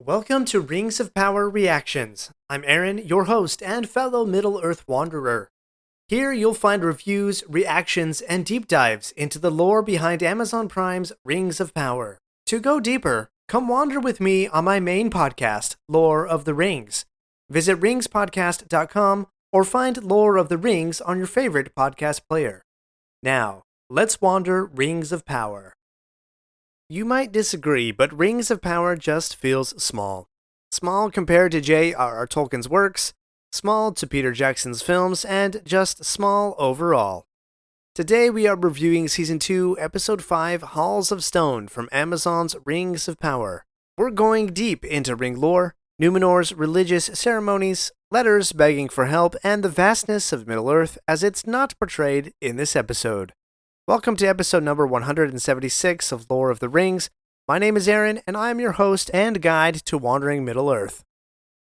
Welcome to Rings of Power Reactions. I'm Aaron, your host and fellow Middle-earth wanderer. Here you'll find reviews, reactions, and deep dives into the lore behind Amazon Prime's Rings of Power. To go deeper, come wander with me on my main podcast, Lore of the Rings. Visit ringspodcast.com or find Lore of the Rings on your favorite podcast player. Now, let's wander Rings of Power. You might disagree, but Rings of Power just feels small. Small compared to J.R.R. Tolkien's works, small to Peter Jackson's films, and just small overall. Today we are reviewing Season 2, Episode 5, Halls of Stone from Amazon's Rings of Power. We're going deep into ring lore, Numenor's religious ceremonies, letters begging for help, and the vastness of Middle-earth as it's not portrayed in this episode. Welcome to episode number 176 of Lore of the Rings. My name is Aaron, and I am your host and guide to wandering Middle-earth.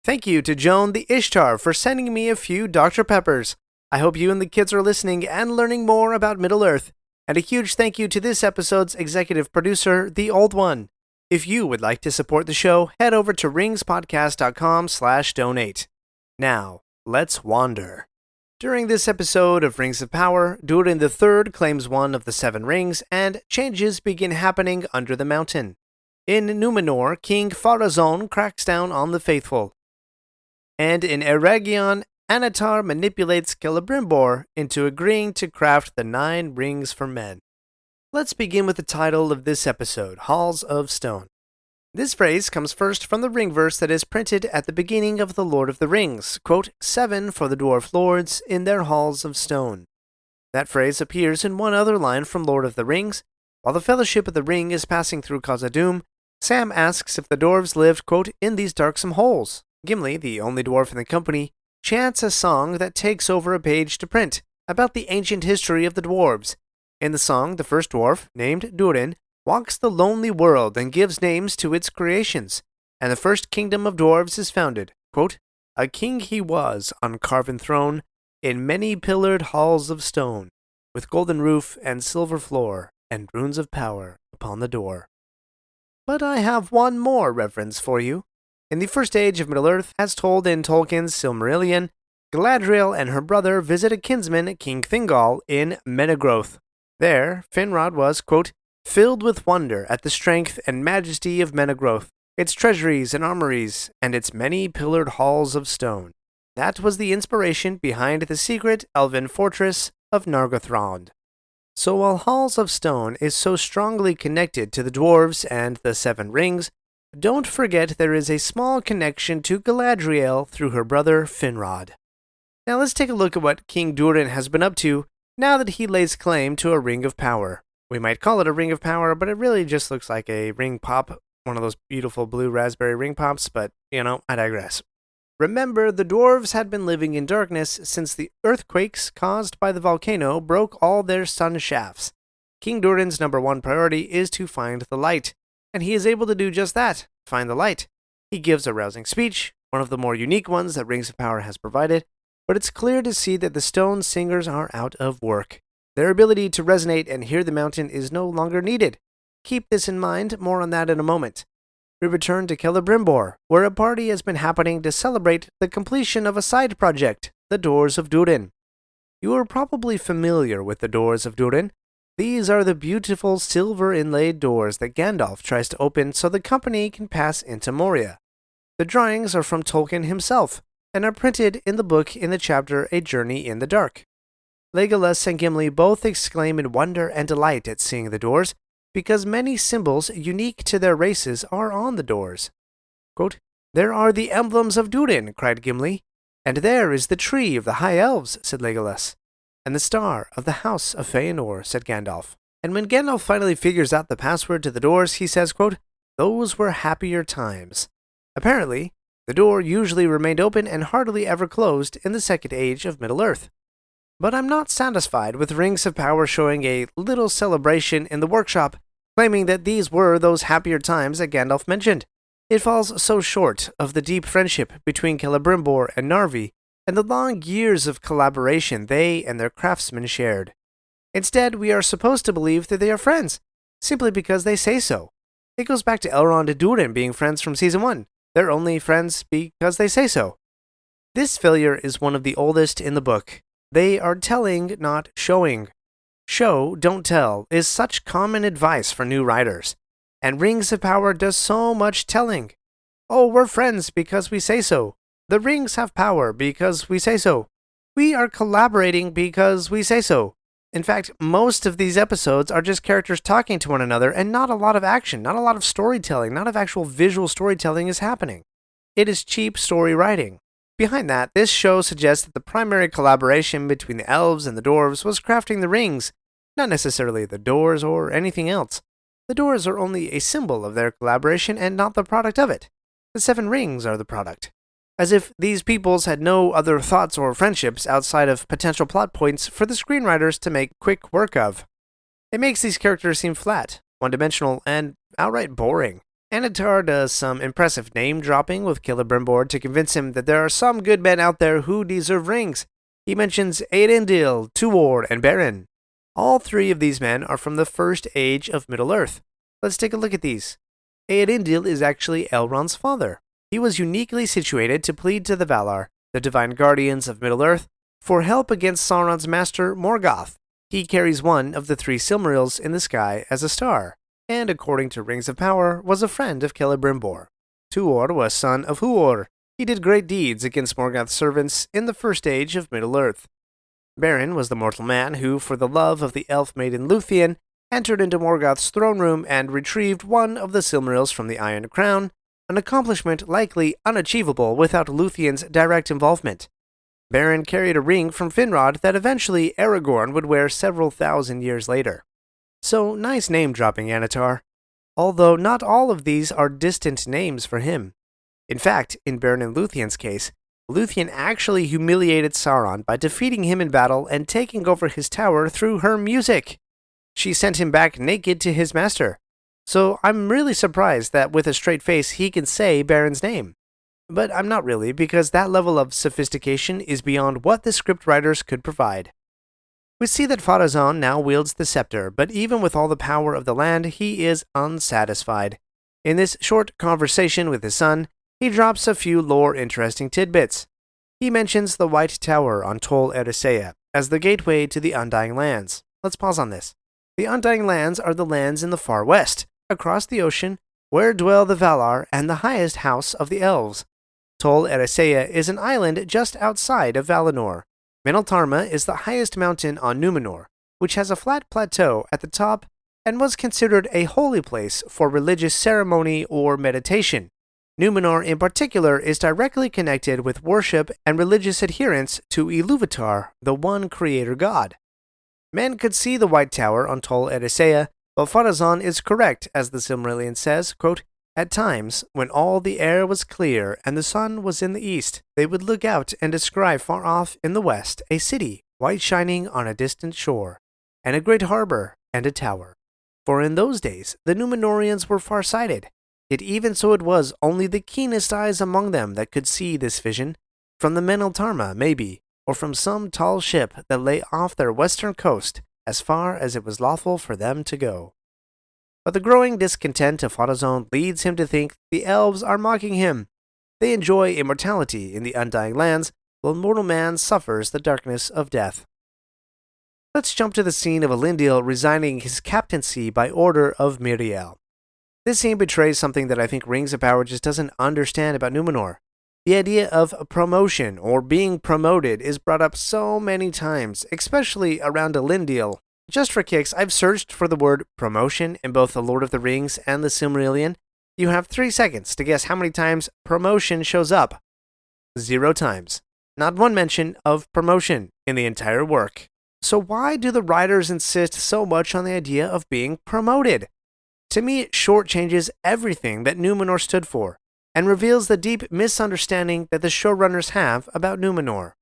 Thank you to Joan the Ishtar for sending me a few Dr. Peppers. I hope you and the kids are listening and learning more about Middle-earth. And a huge thank you to this episode's executive producer, The Old One. If you would like to support the show, head over to ringspodcast.com/donate. Now, let's wander. During this episode of Rings of Power, Durin III claims one of the Seven Rings, and changes begin happening under the mountain. In Numenor, King Pharazôn cracks down on the faithful. And in Eregion, Annatar manipulates Celebrimbor into agreeing to craft the 9 rings for men. Let's begin with the title of this episode, Halls of Stone. This phrase comes first from the ring verse that is printed at the beginning of The Lord of the Rings, quote, 7 for the dwarf lords in their halls of stone. That phrase appears in one other line from Lord of the Rings. While the Fellowship of the Ring is passing through Khazad-dûm, Sam asks if the dwarves lived, quote, in these darksome holes. Gimli, the only dwarf in the company, chants a song that takes over a page to print, about the ancient history of the dwarves. In the song, the first dwarf, named Durin, walks the lonely world and gives names to its creations, and the first kingdom of dwarves is founded. Quote, a king he was on carven throne, in many pillared halls of stone, with golden roof and silver floor, and runes of power upon the door. But I have one more reference for you. In the First Age of Middle-earth, as told in Tolkien's Silmarillion, Galadriel and her brother visit a kinsman, King Thingol, in Menegroth. There, Finrod was, quote, filled with wonder at the strength and majesty of Menegroth, its treasuries and armories, and its many pillared halls of stone. That was the inspiration behind the secret elven fortress of Nargothrond. So while Halls of Stone is so strongly connected to the dwarves and the Seven Rings, don't forget there is a small connection to Galadriel through her brother Finrod. Now let's take a look at what King Durin has been up to now that he lays claim to a Ring of Power. We might call it a Ring of Power, but it really just looks like a ring pop, one of those beautiful blue raspberry ring pops, but, I digress. Remember, the dwarves had been living in darkness since the earthquakes caused by the volcano broke all their sun shafts. King Durin's number one priority is to find the light, and he is able to do just that, find the light. He gives a rousing speech, one of the more unique ones that Rings of Power has provided, but it's clear to see that the stone singers are out of work. Their ability to resonate and hear the mountain is no longer needed. Keep this in mind, more on that in a moment. We return to Celebrimbor, where a party has been happening to celebrate the completion of a side project, the Doors of Durin. You are probably familiar with the Doors of Durin. These are the beautiful silver-inlaid doors that Gandalf tries to open so the company can pass into Moria. The drawings are from Tolkien himself, and are printed in the book in the chapter A Journey in the Dark. Legolas and Gimli both exclaim in wonder and delight at seeing the doors, because many symbols unique to their races are on the doors. Quote, there are the emblems of Durin, cried Gimli. And there is the tree of the High Elves, said Legolas. And the star of the House of Feanor, said Gandalf. And when Gandalf finally figures out the password to the doors, he says, quote, those were happier times. Apparently, the door usually remained open and hardly ever closed in the Second Age of Middle-earth. But I'm not satisfied with Rings of Power showing a little celebration in the workshop, claiming that these were those happier times that Gandalf mentioned. It falls so short of the deep friendship between Celebrimbor and Narvi, and the long years of collaboration they and their craftsmen shared. Instead, we are supposed to believe that they are friends, simply because they say so. It goes back to Elrond and Durin being friends from Season 1, They're only friends because they say so. This failure is one of the oldest in the book. They are telling, not showing. Show, don't tell is such common advice for new writers. And Rings of Power does so much telling. Oh, we're friends because we say so. The rings have power because we say so. We are collaborating because we say so. In fact, most of these episodes are just characters talking to one another and not a lot of action, not a lot of storytelling, not of actual visual storytelling is happening. It is cheap story writing. Behind that, this show suggests that the primary collaboration between the elves and the dwarves was crafting the rings, not necessarily the doors or anything else. The doors are only a symbol of their collaboration and not the product of it. The 7 rings are the product. As if these peoples had no other thoughts or friendships outside of potential plot points for the screenwriters to make quick work of. It makes these characters seem flat, one-dimensional, and outright boring. Anatar does some impressive name-dropping with Celebrimbor to convince him that there are some good men out there who deserve rings. He mentions Eärendil, Tuor, and Beren. All 3 of these men are from the first age of Middle-earth. Let's take a look at these. Eärendil is actually Elrond's father. He was uniquely situated to plead to the Valar, the divine guardians of Middle-earth, for help against Sauron's master Morgoth. He carries one of the 3 Silmarils in the sky as a star, and according to Rings of Power, was a friend of Celebrimbor. Tuor was son of Huor. He did great deeds against Morgoth's servants in the first age of Middle-earth. Beren was the mortal man who, for the love of the elf maiden Luthien, entered into Morgoth's throne room and retrieved one of the Silmarils from the Iron Crown, an accomplishment likely unachievable without Luthien's direct involvement. Beren carried a ring from Finrod that eventually Aragorn would wear several thousand years later. So nice name-dropping, Anatar. Although not all of these are distant names for him. In fact, in Beren and Luthien's case, Luthien actually humiliated Sauron by defeating him in battle and taking over his tower through her music. She sent him back naked to his master. So I'm really surprised that with a straight face he can say Beren's name. But I'm not really, because that level of sophistication is beyond what the scriptwriters could provide. We see that Pharazôn now wields the scepter, but even with all the power of the land, he is unsatisfied. In this short conversation with his son, he drops a few lore-interesting tidbits. He mentions the White Tower on Tol Eressëa as the gateway to the Undying Lands. Let's pause on this. The Undying Lands are the lands in the far west, across the ocean, where dwell the Valar and the highest house of the elves. Tol Eressëa is an island just outside of Valinor. Meneltarma is the highest mountain on Numenor, which has a flat plateau at the top and was considered a holy place for religious ceremony or meditation. Numenor in particular is directly connected with worship and religious adherence to Ilúvatar, the one creator god. Men could see the White Tower on Tol Eressëa, but Pharazôn is correct, as the Silmarillion says, quote, "At times, when all the air was clear and the sun was in the east, they would look out and descry far off in the west a city, white shining on a distant shore, and a great harbor and a tower. For in those days the Númenóreans were far-sighted, yet even so it was only the keenest eyes among them that could see this vision, from the Meneltarma, maybe, or from some tall ship that lay off their western coast, as far as it was lawful for them to go." But the growing discontent of Pharazôn leads him to think the elves are mocking him. They enjoy immortality in the Undying Lands, while mortal man suffers the darkness of death. Let's jump to the scene of Elendil resigning his captaincy by order of Míriel. This scene betrays something that I think Rings of Power just doesn't understand about Númenor. The idea of promotion or being promoted is brought up so many times, especially around Elendil. Just for kicks, I've searched for the word promotion in both The Lord of the Rings and The Silmarillion. You have 3 seconds to guess how many times promotion shows up. 0 times. Not one mention of promotion in the entire work. So why do the writers insist so much on the idea of being promoted? To me, it shortchanges everything that Númenor stood for, and reveals the deep misunderstanding that the showrunners have about Númenor.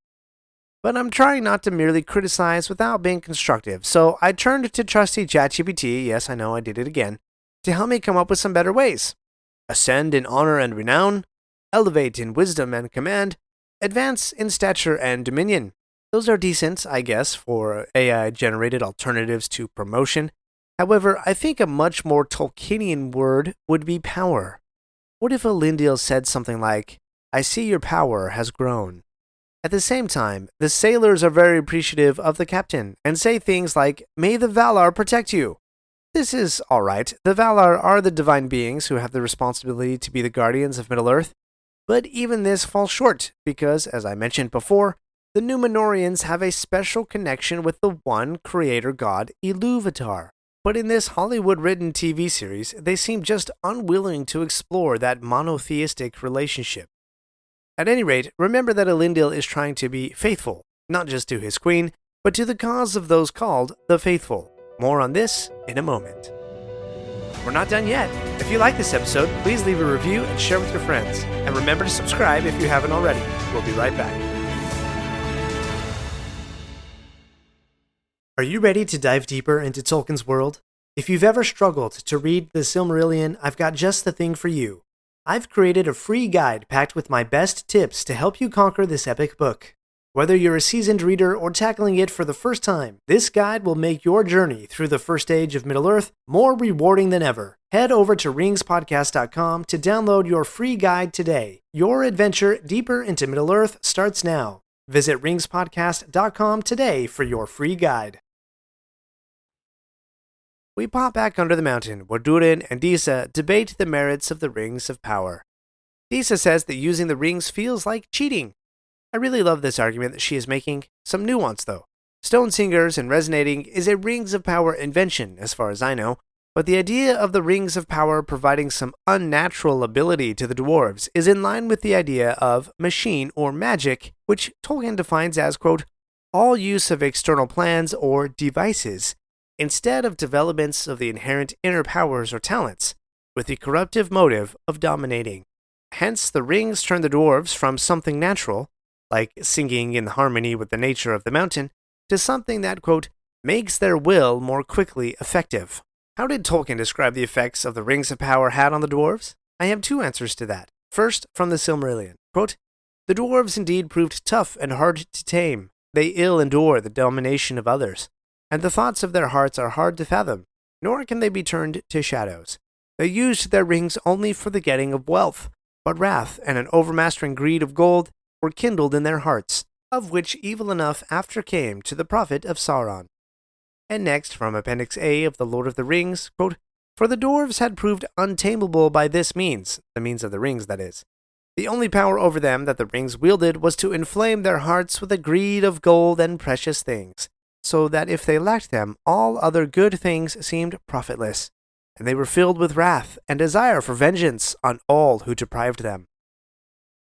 But I'm trying not to merely criticize without being constructive, so I turned to trusty ChatGPT, yes I know I did it again, to help me come up with some better ways. Ascend in honor and renown, elevate in wisdom and command, advance in stature and dominion. Those are decent, I guess, for AI-generated alternatives to promotion. However, I think a much more Tolkienian word would be power. What if Elendil said something like, "I see your power has grown"? At the same time, the sailors are very appreciative of the captain and say things like, "May the Valar protect you." This is alright. The Valar are the divine beings who have the responsibility to be the guardians of Middle-earth, but even this falls short because, as I mentioned before, the Númenóreans have a special connection with the one creator god, Ilúvatar. But in this Hollywood-written TV series, they seem just unwilling to explore that monotheistic relationship. At any rate, remember that Elendil is trying to be faithful, not just to his queen, but to the cause of those called the Faithful. More on this in a moment. We're not done yet. If you like this episode, please leave a review and share with your friends. And remember to subscribe if you haven't already. We'll be right back. Are you ready to dive deeper into Tolkien's world? If you've ever struggled to read the Silmarillion, I've got just the thing for you. I've created a free guide packed with my best tips to help you conquer this epic book. Whether you're a seasoned reader or tackling it for the first time, this guide will make your journey through the first age of Middle-earth more rewarding than ever. Head over to ringspodcast.com to download your free guide today. Your adventure deeper into Middle-earth starts now. Visit ringspodcast.com today for your free guide. We pop back under the mountain where Durin and Disa debate the merits of the Rings of Power. Disa says that using the rings feels like cheating. I really love this argument that she is making. Some nuance, though. Stone Singers and Resonating is a Rings of Power invention, as far as I know, but the idea of the Rings of Power providing some unnatural ability to the dwarves is in line with the idea of machine or magic, which Tolkien defines as, quote, all use of external plans or devices, instead of developments of the inherent inner powers or talents, with the corruptive motive of dominating. Hence, the rings turn the dwarves from something natural, like singing in harmony with the nature of the mountain, to something that, quote, makes their will more quickly effective. How did Tolkien describe the effects of the Rings of Power had on the dwarves? I have two answers to that. First, from the Silmarillion, quote, the dwarves indeed proved tough and hard to tame. They ill endure the domination of others, and the thoughts of their hearts are hard to fathom, nor can they be turned to shadows. They used their rings only for the getting of wealth, but wrath and an overmastering greed of gold were kindled in their hearts, of which evil enough after came to the prophet of Sauron. And next, from Appendix A of The Lord of the Rings, quote, for the dwarves had proved untamable by this means, the means of the rings, that is. The only power over them that the rings wielded was to inflame their hearts with a greed of gold and precious things, so that if they lacked them, all other good things seemed profitless, and they were filled with wrath and desire for vengeance on all who deprived them.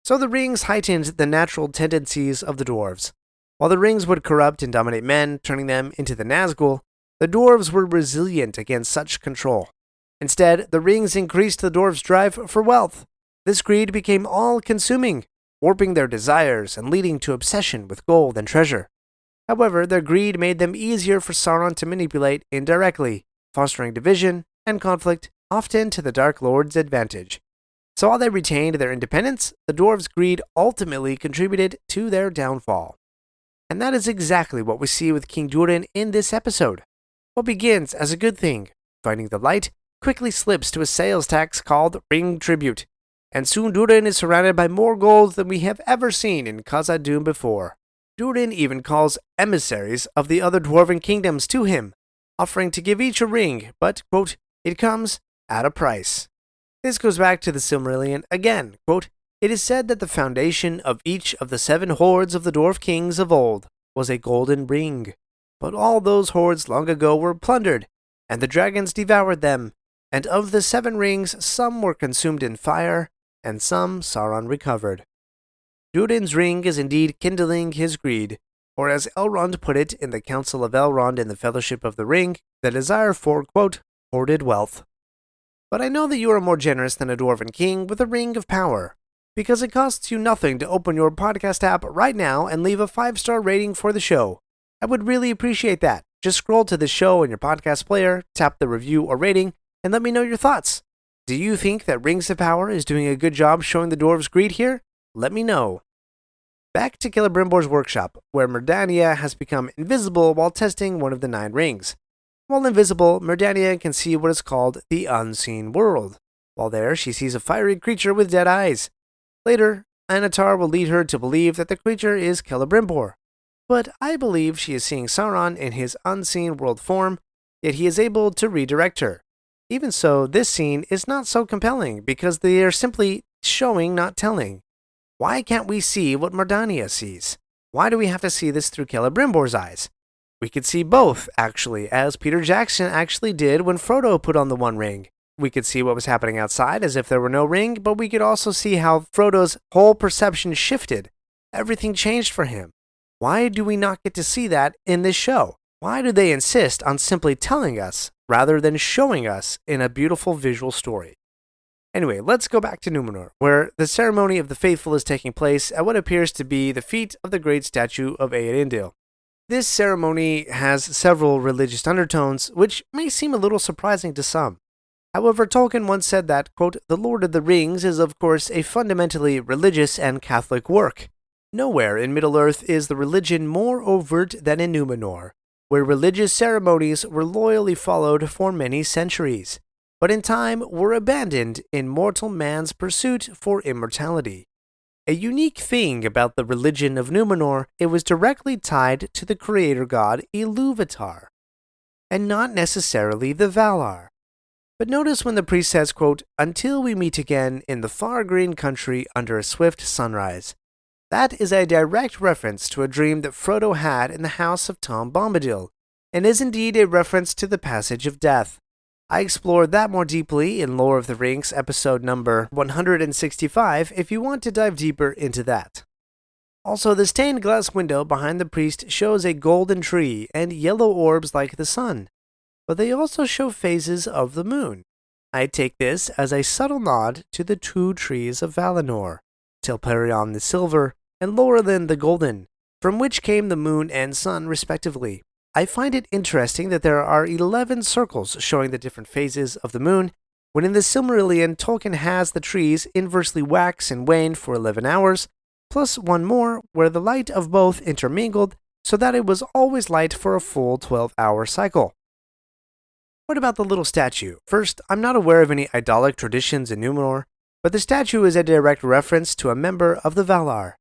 So the rings heightened the natural tendencies of the dwarves. While the rings would corrupt and dominate men, turning them into the Nazgul, the dwarves were resilient against such control. Instead, the rings increased the dwarves' drive for wealth. This greed became all-consuming, warping their desires and leading to obsession with gold and treasure. However, their greed made them easier for Sauron to manipulate indirectly, fostering division and conflict, often to the Dark Lord's advantage. So while they retained their independence, the dwarves' greed ultimately contributed to their downfall. And that is exactly what we see with King Durin in this episode. What begins as a good thing, finding the light, quickly slips to a sales tax called Ring Tribute, and soon Durin is surrounded by more gold than we have ever seen in Khazad-dûm before. Durin even calls emissaries of the other dwarven kingdoms to him, offering to give each a ring, but, quote, it comes at a price. This goes back to the Silmarillion again, quote, it is said that the foundation of each of the 7 hordes of the dwarf kings of old was a golden ring, but all those hordes long ago were plundered, and the dragons devoured them, and of the 7 rings some were consumed in fire, and some Sauron recovered. Durin's ring is indeed kindling his greed, or as Elrond put it in the Council of Elrond in the Fellowship of the Ring, the desire for, quote, hoarded wealth. But I know that you are more generous than a dwarven king with a ring of power, because it costs you nothing to open your podcast app right now and leave a 5-star rating for the show. I would really appreciate that. Just scroll to the show in your podcast player, tap the review or rating, and let me know your thoughts. Do you think that Rings of Power is doing a good job showing the dwarves' greed here? Let me know. Back to Celebrimbor's workshop, where Merdania has become invisible while testing one of the 9 rings. While invisible, Merdania can see what is called the Unseen World, While there, she sees a fiery creature with dead eyes. Later, Anatar will lead her to believe that the creature is Celebrimbor. But I believe she is seeing Sauron in his unseen world form, yet he is able to redirect her. Even so, this scene is not so compelling because they are simply showing, not telling. Why can't we see what Mardania sees? Why do we have to see this through Celebrimbor's eyes? We could see both, actually, as Peter Jackson actually did when Frodo put on the One Ring. We could see what was happening outside as if there were no ring, but we could also see how Frodo's whole perception shifted. Everything changed for him. Why do we not get to see that in this show? Why do they insist on simply telling us rather than showing us in a beautiful visual story? Anyway, let's go back to Numenor, where the ceremony of the faithful is taking place at what appears to be the feet of the great statue of Eärendil. This ceremony has several religious undertones, which may seem a little surprising to some. However, Tolkien once said that, quote, "The Lord of the Rings is of course a fundamentally religious and Catholic work. Nowhere in Middle-earth is the religion more overt than in Numenor, where religious ceremonies were loyally followed for many centuries, but in time were abandoned in mortal man's pursuit for immortality. A unique thing about the religion of Numenor, it was directly tied to the creator god Iluvatar, and not necessarily the Valar. But notice when the priest says, quote, "Until we meet again in the far green country under a swift sunrise." That is a direct reference to a dream that Frodo had in the house of Tom Bombadil, and is indeed a reference to the passage of death. I explored that more deeply in Lore of the Rings episode number 165 if you want to dive deeper into that. Also, the stained glass window behind the priest shows a golden tree and yellow orbs like the sun, but they also show phases of the moon. I take this as a subtle nod to the two trees of Valinor, Telperion the Silver and Lorelin the Golden, from which came the moon and sun respectively. I find it interesting that there are 11 circles showing the different phases of the moon, when in the Silmarillion Tolkien has the trees inversely wax and wane for 11 hours, plus one more where the light of both intermingled so that it was always light for a full 12-hour cycle. What about the little statue? First, I'm not aware of any idolic traditions in Numenor, but the statue is a direct reference to a member of the Valar.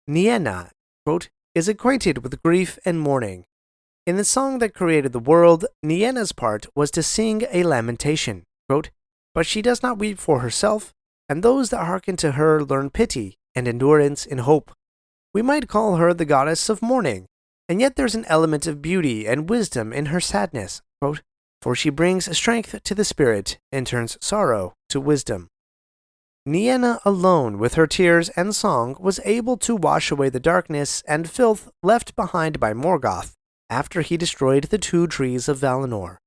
Nienna, quote, is acquainted with grief and mourning. In the song that created the world, Nienna's part was to sing a lamentation, quote, "But she does not weep for herself, and those that hearken to her learn pity and endurance in hope. We might call her the goddess of mourning, and yet there's an element of beauty and wisdom in her sadness, quote, for she brings strength to the spirit and turns sorrow to wisdom." Nienna alone with her tears and song was able to wash away the darkness and filth left behind by Morgoth after he destroyed the two trees of Valinor.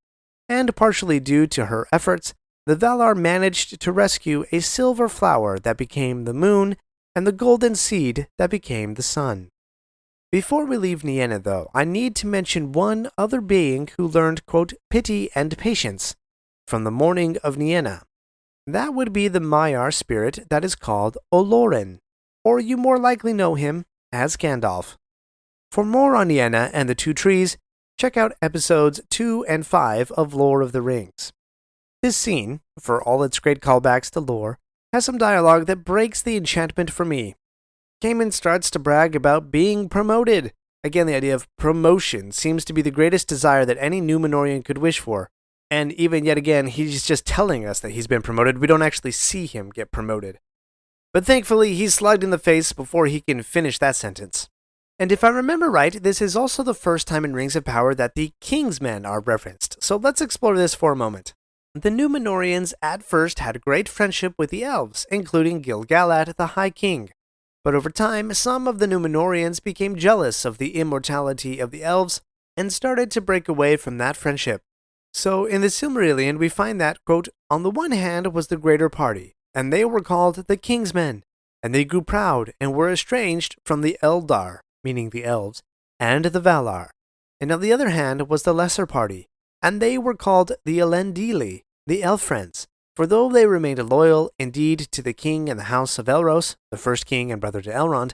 And partially due to her efforts, the Valar managed to rescue a silver flower that became the moon and the golden seed that became the sun. Before we leave Nienna, though, I need to mention one other being who learned, quote, "pity and patience" from the mourning of Nienna. That would be the Maiar spirit that is called Olorin, or you more likely know him as Gandalf. For more on Nienna and the two trees, check out episodes 2 and 5 of Lore of the Rings. This scene, for all its great callbacks to lore, has some dialogue that breaks the enchantment for me. Caiman starts to brag about being promoted. Again, the idea of promotion seems to be the greatest desire that any Númenórean could wish for. And even yet again, he's just telling us that he's been promoted. We don't actually see him get promoted. But thankfully, he's slugged in the face before he can finish that sentence. And if I remember right, this is also the first time in Rings of Power that the Kingsmen are referenced. So let's explore this for a moment. The Númenóreans at first had great friendship with the elves, including Gil-galad, the High King. But over time, some of the Númenóreans became jealous of the immortality of the elves and started to break away from that friendship. So in the Silmarillion, we find that, quote, "On the one hand was the greater party, and they were called the Kingsmen, and they grew proud and were estranged from the Eldar," meaning the elves, "and the Valar. And on the other hand was the lesser party, and they were called the Elendili, the Elf-friends. For though they remained loyal indeed to the king and the house of Elros, the first king and brother to Elrond,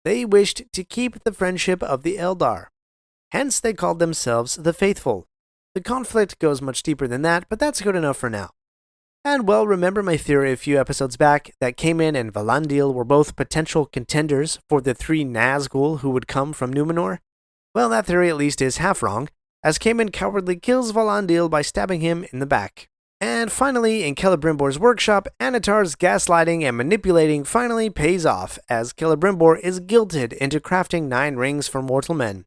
they wished to keep the friendship of the Eldar. Hence they called themselves the Faithful." The conflict goes much deeper than that, but that's good enough for now. And well, remember my theory a few episodes back that Cayman and Valandil were both potential contenders for the 3 Nazgul who would come from Numenor? Well, that theory at least is half wrong, as Cayman cowardly kills Valandil by stabbing him in the back. And finally, in Celebrimbor's workshop, Anatar's gaslighting and manipulating finally pays off, as Celebrimbor is guilted into crafting 9 rings for mortal men.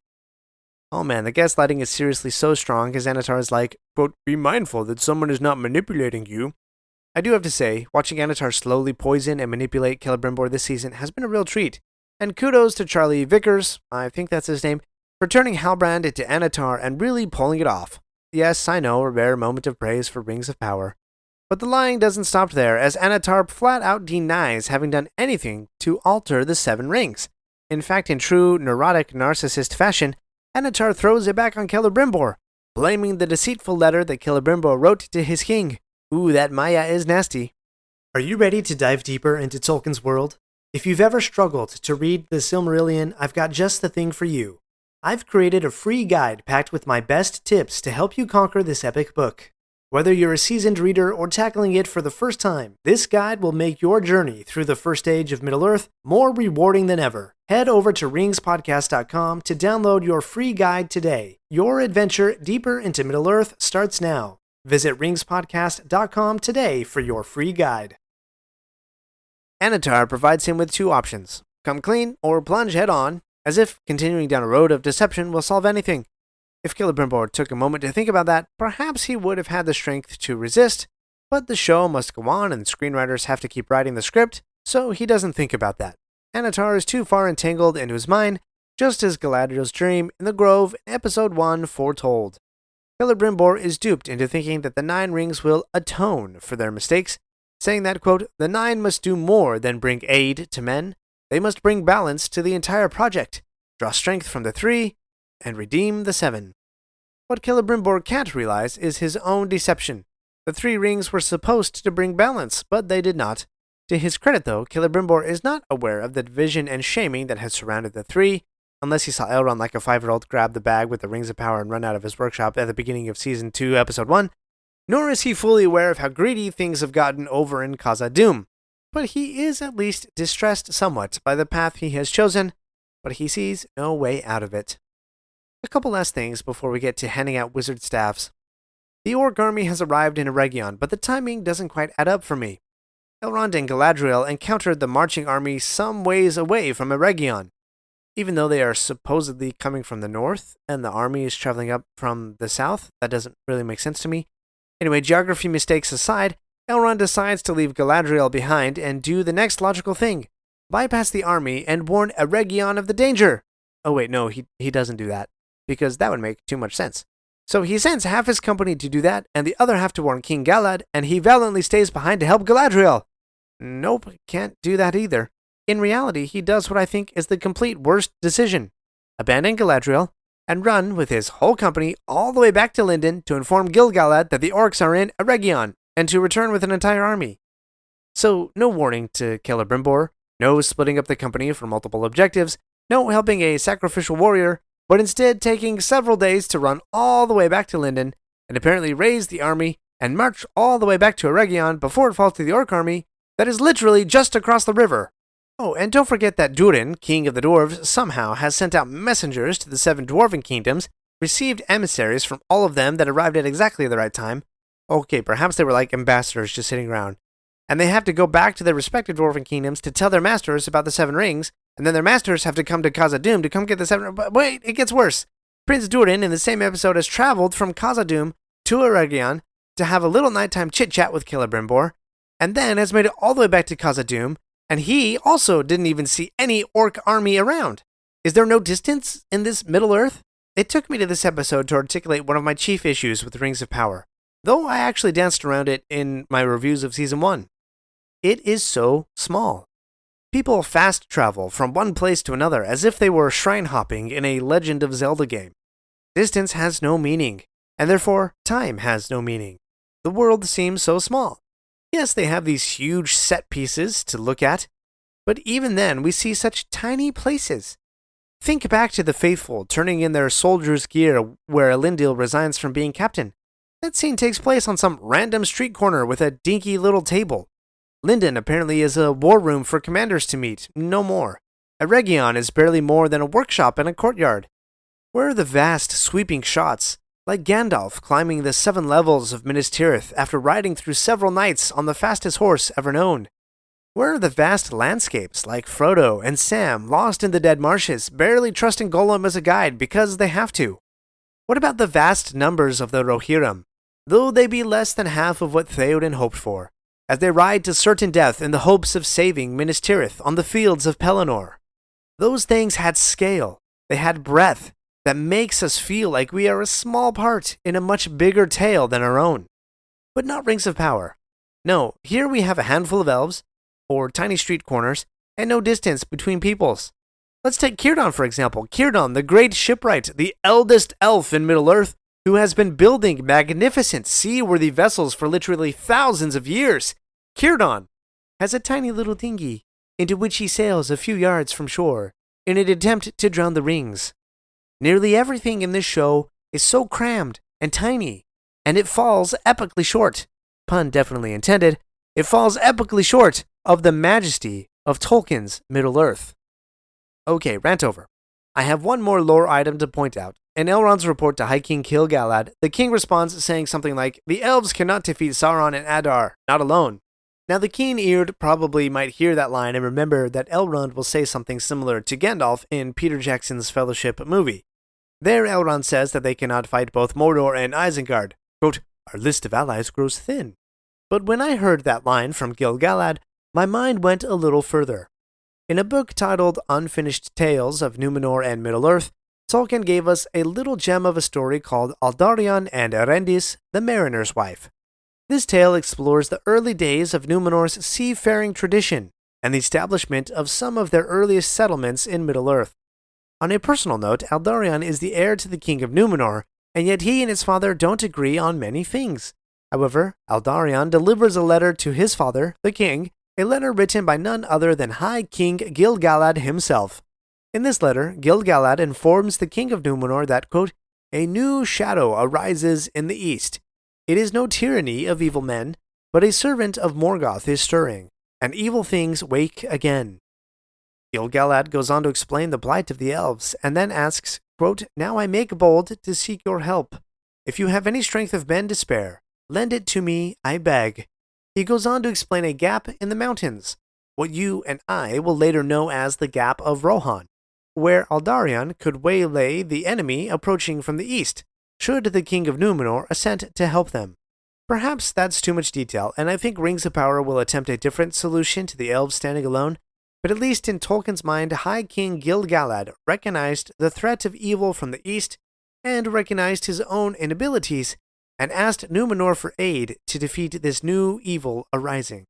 Oh man, the gaslighting is seriously so strong, as Anatar is like, quote, "Be mindful that someone is not manipulating you." I do have to say, watching Anatar slowly poison and manipulate Celebrimbor this season has been a real treat, and kudos to Charlie Vickers, I think that's his name, for turning Halbrand into Anatar and really pulling it off. Yes, I know, a rare moment of praise for Rings of Power. But the lying doesn't stop there, as Anatar flat out denies having done anything to alter the 7 rings. In fact, in true neurotic narcissist fashion, Anatar throws it back on Celebrimbor, blaming the deceitful letter that Celebrimbor wrote to his king. Ooh, that Maya is nasty. Are you ready to dive deeper into Tolkien's world? If you've ever struggled to read the Silmarillion, I've got just the thing for you. I've created a free guide packed with my best tips to help you conquer this epic book. Whether you're a seasoned reader or tackling it for the first time, this guide will make your journey through the first age of Middle-earth more rewarding than ever. Head over to ringspodcast.com to download your free guide today. Your adventure deeper into Middle-earth starts now. Visit ringspodcast.com today for your free guide. Anatar provides him with 2 options: come clean or plunge head on, as if continuing down a road of deception will solve anything. If Celebrimbor took a moment to think about that, perhaps he would have had the strength to resist, but the show must go on and screenwriters have to keep writing the script, so he doesn't think about that. Anatar is too far entangled into his mind, just as Galadriel's dream in the Grove in Episode 1 foretold. Celebrimbor is duped into thinking that the 9 rings will atone for their mistakes, saying that, quote, "The 9 must do more than bring aid to men. They must bring balance to the entire project, draw strength from the 3, and redeem the 7. What Celebrimbor can't realize is his own deception. The 3 rings were supposed to bring balance, but they did not. To his credit, though, Celebrimbor is not aware of the division and shaming that has surrounded the 3, unless he saw Elrond like a 5-year-old grab the bag with the Rings of Power and run out of his workshop at the beginning of Season 2, Episode 1, nor is he fully aware of how greedy things have gotten over in Khazad-dûm. But he is at least distressed somewhat by the path he has chosen, but he sees no way out of it. A couple last things before we get to handing out wizard staffs. The Orc army has arrived in Eregion, but the timing doesn't quite add up for me. Elrond and Galadriel encountered the marching army some ways away from Eregion. Even though they are supposedly coming from the north, and the army is traveling up from the south, that doesn't really make sense to me. Anyway, geography mistakes aside, Elrond decides to leave Galadriel behind and do the next logical thing: bypass the army and warn Eregion of the danger. Oh wait, no, he doesn't do that, because that would make too much sense. So he sends half his company to do that, and the other half to warn King Galad, and he valiantly stays behind to help Galadriel. Nope, can't do that either. In reality, he does what I think is the complete worst decision: abandon Galadriel, and run with his whole company all the way back to Lindon to inform Gil-galad that the orcs are in Eregion, and to return with an entire army. So, no warning to Celebrimbor, no splitting up the company for multiple objectives, no helping a sacrificial warrior, but instead taking several days to run all the way back to Lindon, and apparently raise the army, and march all the way back to Eregion before it falls to the orc army that is literally just across the river. Oh, and don't forget that Durin, king of the dwarves, somehow has sent out messengers to the 7 dwarven kingdoms, received emissaries from all of them that arrived at exactly the right time. Okay, perhaps they were like ambassadors just sitting around. And they have to go back to their respective dwarven kingdoms to tell their masters about the 7 rings, and then their masters have to come to Khazad-dûm to come get the 7 But wait, it gets worse. Prince Durin in the same episode has traveled from Khazad-dûm to Eregion to have a little nighttime chit-chat with Celebrimbor, and then has made it all the way back to Khazad-dûm, and he also didn't even see any orc army around. Is there no distance in this Middle-earth? It took me to this episode to articulate one of my chief issues with the Rings of Power, though I actually danced around it in my reviews of Season 1. It is so small. People fast travel from one place to another as if they were shrine hopping in a Legend of Zelda game. Distance has no meaning, and therefore time has no meaning. The world seems so small. Yes, they have these huge set pieces to look at, but even then we see such tiny places. Think back to the faithful turning in their soldier's gear where Elendil resigns from being captain. That scene takes place on some random street corner with a dinky little table. Lindon apparently is a war room for commanders to meet, no more. Eregion is barely more than a workshop and a courtyard. Where are the vast, sweeping shots, like Gandalf climbing the 7 levels of Minas Tirith after riding through several nights on the fastest horse ever known? Where are the vast landscapes, like Frodo and Sam lost in the dead marshes, barely trusting Gollum as a guide because they have to? What about the vast numbers of the Rohirrim, though they be less than half of what Theoden hoped for, as they ride to certain death in the hopes of saving Minas Tirith on the fields of Pelennor? Those things had scale, they had breadth, that makes us feel like we are a small part in a much bigger tale than our own. But not Rings of Power. No, here we have a handful of elves, 4 tiny street corners, and no distance between peoples. Let's take Círdan, for example. Círdan, the great shipwright, the eldest elf in Middle-earth, who has been building magnificent seaworthy vessels for literally thousands of years. Círdan has a tiny little dinghy, into which he sails a few yards from shore, in an attempt to drown the rings. Nearly everything in this show is so crammed and tiny, and it falls epically short, pun definitely intended, it falls epically short of the majesty of Tolkien's Middle-earth. Okay, rant over. I have one more lore item to point out. In Elrond's report to High King Gil-galad, the king responds saying something like, "The elves cannot defeat Sauron and Adar, not alone." Now the keen-eared probably might hear that line and remember that Elrond will say something similar to Gandalf in Peter Jackson's Fellowship movie. There Elrond says that they cannot fight both Mordor and Isengard. Quote, "Our list of allies grows thin." But when I heard that line from Gil-galad, my mind went a little further. In a book titled Unfinished Tales of Numenor and Middle-earth, Tolkien gave us a little gem of a story called Aldarion and Erendis, the Mariner's Wife. This tale explores the early days of Numenor's seafaring tradition and the establishment of some of their earliest settlements in Middle-earth. On a personal note, Aldarion is the heir to the King of Numenor, and yet he and his father don't agree on many things. However, Aldarion delivers a letter to his father, the king, a letter written by none other than High King Gil-galad himself. In this letter, Gil-galad informs the King of Numenor that, quote, "A new shadow arises in the east. It is no tyranny of evil men, but a servant of Morgoth is stirring, and evil things wake again." Gil-galad goes on to explain the plight of the elves, and then asks, quote, "Now I make bold to seek your help. If you have any strength of men to spare, lend it to me, I beg." He goes on to explain a gap in the mountains, what you and I will later know as the Gap of Rohan, where Aldarion could waylay the enemy approaching from the east, should the King of Numenor assent to help them. Perhaps that's too much detail, and I think Rings of Power will attempt a different solution to the elves standing alone, but at least in Tolkien's mind, High King Gil-galad recognized the threat of evil from the east, and recognized his own inabilities, and asked Numenor for aid to defeat this new evil arising.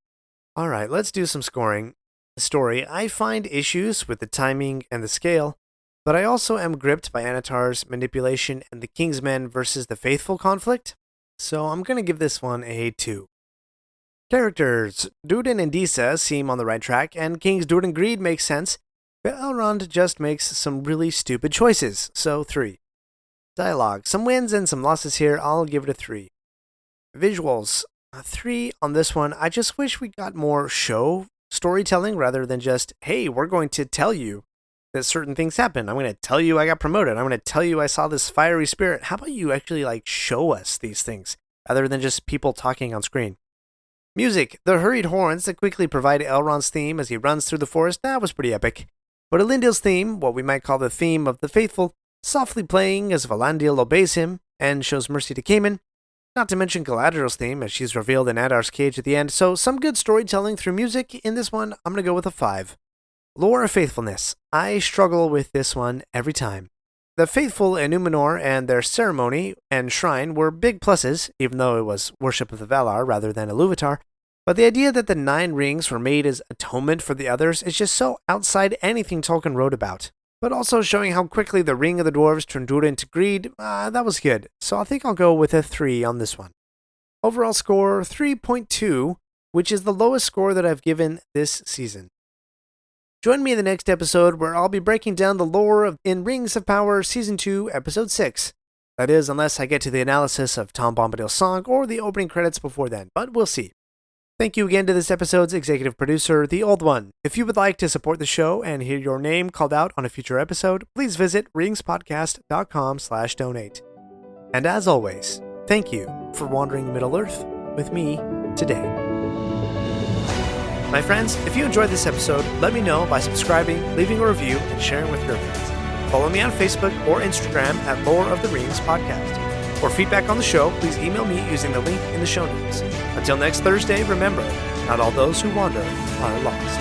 Alright, let's do some scoring. The story, I find issues with the timing and the scale, but I also am gripped by Anatar's manipulation and the Kingsmen versus the Faithful conflict, so I'm going to give this one a 2. Characters, Durin and Disa seem on the right track, and King's Durin greed makes sense, but Elrond just makes some really stupid choices, so 3. Dialogue, some wins and some losses here, I'll give it a 3. Visuals, a 3 on this one. I just wish we got more show storytelling rather than just, hey, we're going to tell you that certain things happen. I'm going to tell you I got promoted. I'm going to tell you I saw this fiery spirit. How about you actually show us these things rather than just people talking on screen? Music, the hurried horns that quickly provide Elrond's theme as he runs through the forest, that was pretty epic. But Elendil's theme, what we might call the theme of the faithful, softly playing as Valandil obeys him and shows mercy to Caiman. Not to mention Galadriel's theme as she's revealed in Adar's cage at the end, so some good storytelling through music in this one. I'm going to go with a 5. Lore of Faithfulness. I struggle with this one every time. The faithful in Numenor and their ceremony and shrine were big pluses, even though it was worship of the Valar rather than Iluvatar, but the idea that the 9 rings were made as atonement for the others is just so outside anything Tolkien wrote about. But also showing how quickly the Ring of the Dwarves turned Durin into greed, that was good, so I think I'll go with a 3 on this one. Overall score, 3.2, which is the lowest score that I've given this season. Join me in the next episode where I'll be breaking down the lore in Rings of Power Season 2, Episode 6. That is, unless I get to the analysis of Tom Bombadil's song or the opening credits before then, but we'll see. Thank you again to this episode's executive producer, The Old One. If you would like to support the show and hear your name called out on a future episode, please visit ringspodcast.com/donate. And as always, thank you for wandering Middle-earth with me today. My friends, if you enjoyed this episode, let me know by subscribing, leaving a review, and sharing with your friends. Follow me on Facebook or Instagram at Lore of the Rings Podcast. For feedback on the show, please email me using the link in the show notes. Until next Thursday, remember, not all those who wander are lost.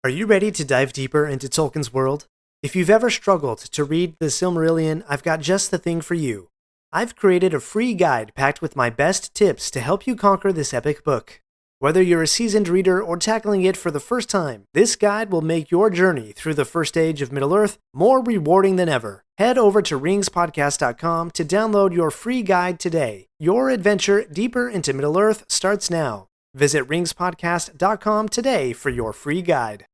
Are you ready to dive deeper into Tolkien's world? If you've ever struggled to read the Silmarillion, I've got just the thing for you. I've created a free guide packed with my best tips to help you conquer this epic book. Whether you're a seasoned reader or tackling it for the first time, this guide will make your journey through the first age of Middle-earth more rewarding than ever. Head over to ringspodcast.com to download your free guide today. Your adventure deeper into Middle-earth starts now. Visit ringspodcast.com today for your free guide.